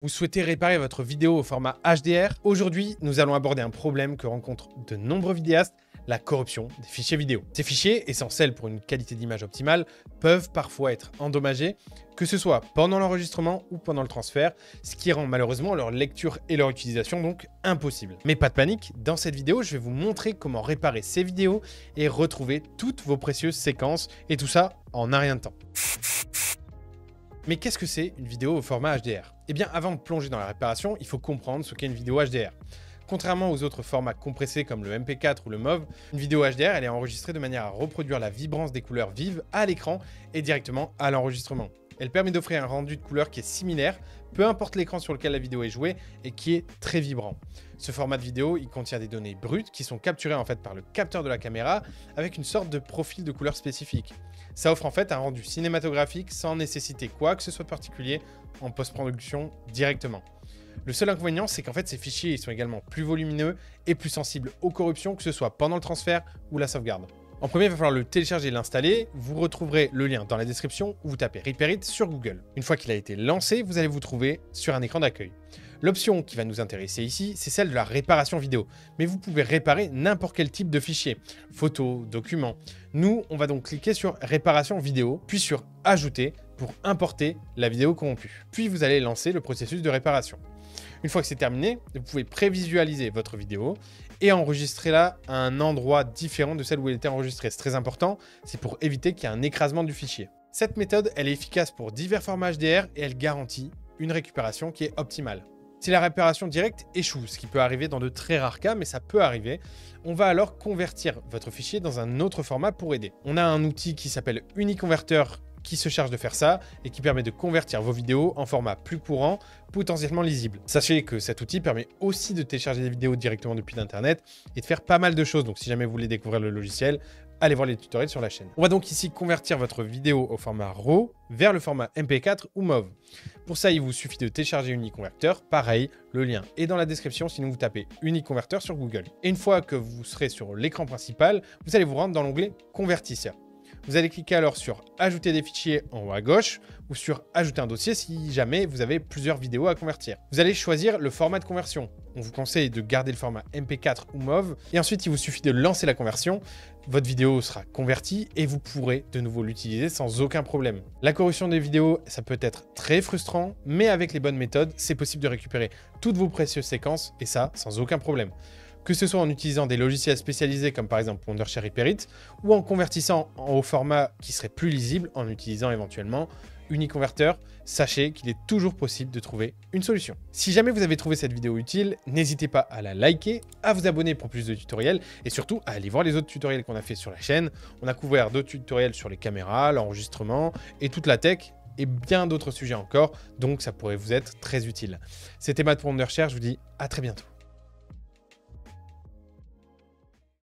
Vous souhaitez réparer votre vidéo au format HDR? Aujourd'hui, nous allons aborder un problème que rencontrent de nombreux vidéastes, la corruption des fichiers vidéo. Ces fichiers, essentiels pour une qualité d'image optimale, peuvent parfois être endommagés, que ce soit pendant l'enregistrement ou pendant le transfert, ce qui rend malheureusement leur lecture et leur utilisation donc impossible. Mais pas de panique, dans cette vidéo, je vais vous montrer comment réparer ces vidéos et retrouver toutes vos précieuses séquences, et tout ça en un rien de temps. Mais qu'est-ce que c'est une vidéo au format HDR? Eh bien, avant de plonger dans la réparation, il faut comprendre ce qu'est une vidéo HDR. Contrairement aux autres formats compressés comme le MP4 ou le MOV, une vidéo HDR elle est enregistrée de manière à reproduire la vibrance des couleurs vives à l'écran et directement à l'enregistrement. Elle permet d'offrir un rendu de couleurs qui est similaire, peu importe l'écran sur lequel la vidéo est jouée, et qui est très vibrant. Ce format de vidéo, il contient des données brutes qui sont capturées en fait par le capteur de la caméra avec une sorte de profil de couleur spécifique. Ça offre en fait un rendu cinématographique sans nécessiter quoi que ce soit de particulier en post-production directement. Le seul inconvénient, c'est qu'en fait ces fichiers ils sont également plus volumineux et plus sensibles aux corruptions, que ce soit pendant le transfert ou la sauvegarde. En premier, il va falloir le télécharger et l'installer. Vous retrouverez le lien dans la description où vous tapez RepairIt sur Google. Une fois qu'il a été lancé, vous allez vous trouver sur un écran d'accueil. L'option qui va nous intéresser ici, c'est celle de la réparation vidéo. Mais vous pouvez réparer n'importe quel type de fichier, photos, documents. Nous, on va donc cliquer sur réparation vidéo, puis sur ajouter pour importer la vidéo corrompue. Puis vous allez lancer le processus de réparation. Une fois que c'est terminé, vous pouvez prévisualiser votre vidéo et enregistrer la à un endroit différent de celle où elle était enregistrée. C'est très important, c'est pour éviter qu'il y ait un écrasement du fichier. Cette méthode, elle est efficace pour divers formats HDR et elle garantit une récupération qui est optimale. Si la réparation directe échoue, ce qui peut arriver dans de très rares cas, mais ça peut arriver, on va alors convertir votre fichier dans un autre format pour aider. On a un outil qui s'appelle Uniconverter qui se charge de faire ça et qui permet de convertir vos vidéos en format plus courant, potentiellement lisible. Sachez que cet outil permet aussi de télécharger des vidéos directement depuis l'internet et de faire pas mal de choses. Donc si jamais vous voulez découvrir le logiciel, allez voir les tutoriels sur la chaîne. On va donc ici convertir votre vidéo au format RAW vers le format MP4 ou MOV. Pour ça, il vous suffit de télécharger Uniconverter. Pareil, le lien est dans la description, sinon vous tapez Uniconverter sur Google. Et une fois que vous serez sur l'écran principal, vous allez vous rendre dans l'onglet Convertisseur. Vous allez cliquer alors sur Ajouter des fichiers en haut à gauche ou sur Ajouter un dossier si jamais vous avez plusieurs vidéos à convertir. Vous allez choisir le format de conversion. On vous conseille de garder le format MP4 ou MOV et ensuite il vous suffit de lancer la conversion. Votre vidéo sera convertie et vous pourrez de nouveau l'utiliser sans aucun problème. La corruption des vidéos, ça peut être très frustrant, mais avec les bonnes méthodes, c'est possible de récupérer toutes vos précieuses séquences et ça sans aucun problème. Que ce soit en utilisant des logiciels spécialisés comme par exemple Wondershare RepairIt ou en convertissant au format qui serait plus lisible en utilisant éventuellement Uniconverter, sachez qu'il est toujours possible de trouver une solution. Si jamais vous avez trouvé cette vidéo utile, n'hésitez pas à la liker, à vous abonner pour plus de tutoriels et surtout à aller voir les autres tutoriels qu'on a fait sur la chaîne. On a couvert d'autres tutoriels sur les caméras, l'enregistrement et toute la tech et bien d'autres sujets encore, donc ça pourrait vous être très utile. C'était Matt pour Wondershare, je vous dis à très bientôt.